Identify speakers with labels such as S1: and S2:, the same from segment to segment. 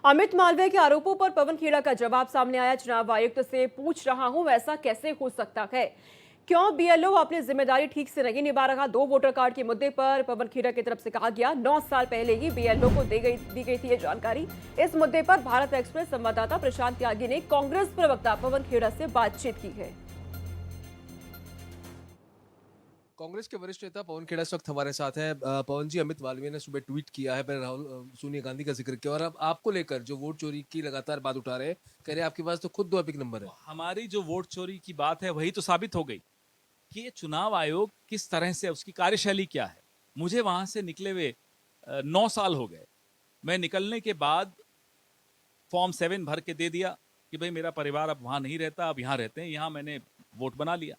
S1: अमित मालवीय के आरोपों पर पवन खेड़ा का जवाब सामने आया। चुनाव आयुक्त से पूछ रहा हूं, ऐसा कैसे हो सकता है? क्यों बीएलओ अपनी जिम्मेदारी ठीक से नहीं निभा रहा? 2 वोटर कार्ड के मुद्दे पर पवन खेड़ा की तरफ से कहा गया 9 साल पहले ही बीएलओ को दी गई थी ये जानकारी। इस मुद्दे पर भारत एक्सप्रेस संवाददाता प्रशांत त्यागी ने कांग्रेस प्रवक्ता पवन खेड़ा से बातचीत की है।
S2: कांग्रेस के वरिष्ठ नेता पवन खेड़ा इस वक्त हमारे साथ हैं। पवन जी, अमित मालवीय ने सुबह ट्वीट किया है, मैंने राहुल सोनिया गांधी का जिक्र किया और अब आपको लेकर जो वोट चोरी की लगातार बात उठा रहे हैं, कह रहे हैं आपके पास तो खुद 2 एपिक नंबर है।
S3: हमारी जो वोट चोरी की बात है वही तो साबित हो गई कि ये चुनाव आयोग किस तरह से, उसकी कार्यशैली क्या है। मुझे वहां से निकले हुए 9 साल हो गए। मैं निकलने के बाद फॉर्म 7 भर के दे दिया कि भाई मेरा परिवार अब वहां नहीं रहता, अब यहाँ रहते हैं। यहाँ मैंने वोट बना लिया,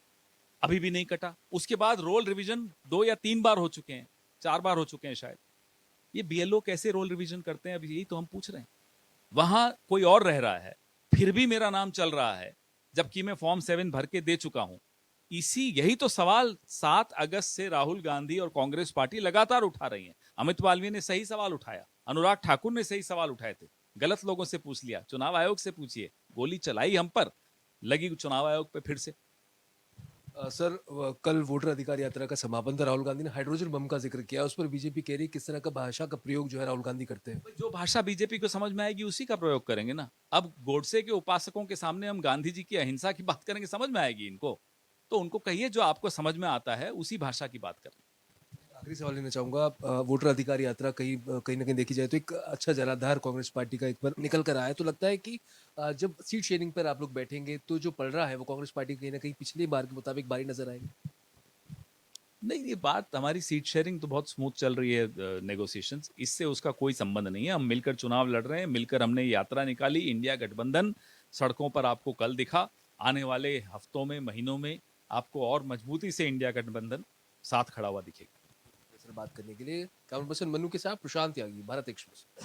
S3: अभी भी नहीं कटा। उसके बाद रोल रिवीजन 2 या 3 बार हो चुके हैं, 4 बार हो चुके हैं शायद। ये बीएलओ कैसे रोल रिवीजन करते हैं, अभी यही तो हम पूछ रहे हैं। वहां कोई और रह रहा है, फिर भी मेरा नाम चल रहा है, जबकि मैं फॉर्म 7 भर के दे चुका हूं। यही तो सवाल 7 अगस्त से राहुल गांधी और कांग्रेस पार्टी लगातार उठा रही है। अमित मालवीय ने सही सवाल उठाया, अनुराग ठाकुर ने सही सवाल उठाए थे। गलत लोगों से पूछ लिया, चुनाव आयोग से पूछिए। गोली चलाई हम पर, लगी चुनाव आयोग पे फिर से।
S2: सर, कल वोटर अधिकार यात्रा का समापन था। राहुल गांधी ने हाइड्रोजन बम का जिक्र किया, उस पर बीजेपी कह रही है किस तरह का भाषा का प्रयोग जो है राहुल गांधी करते हैं।
S3: जो भाषा बीजेपी को समझ में आएगी उसी का प्रयोग करेंगे ना। अब गोडसे के उपासकों के सामने हम गांधी जी की अहिंसा की बात करेंगे, समझ में आएगी इनको? तो उनको कहिए जो आपको समझ में आता है उसी भाषा की बात करें।
S2: आखिरी सवाल लेना चाहूंगा। वोटर अधिकार यात्रा कहीं ना कहीं देखी जाए तो एक अच्छा जनाधार कांग्रेस पार्टी का एक बार निकल कर आया है। तो लगता है कि जब सीट शेयरिंग पर आप लोग बैठेंगे तो जो पड़ रहा है वो कांग्रेस पार्टी कहीं ना कहीं पिछली बार के मुताबिक बारी नजर आएगी।
S3: नहीं, ये बात हमारी सीट शेयरिंग तो बहुत स्मूथ चल रही है, नेगोशिएशंस, इससे उसका कोई संबंध नहीं है। हम मिलकर चुनाव लड़ रहे हैं, मिलकर हमने यात्रा निकाली। इंडिया गठबंधन सड़कों पर आपको कल दिखा। आने वाले हफ्तों में, महीनों में आपको और मजबूती से इंडिया गठबंधन साथ खड़ा हुआ दिखेगा।
S2: सर, बात करने के लिए कैमरा पर्सन मनु के साथ प्रशांत त्यागी, भारत एक्सप्रेस।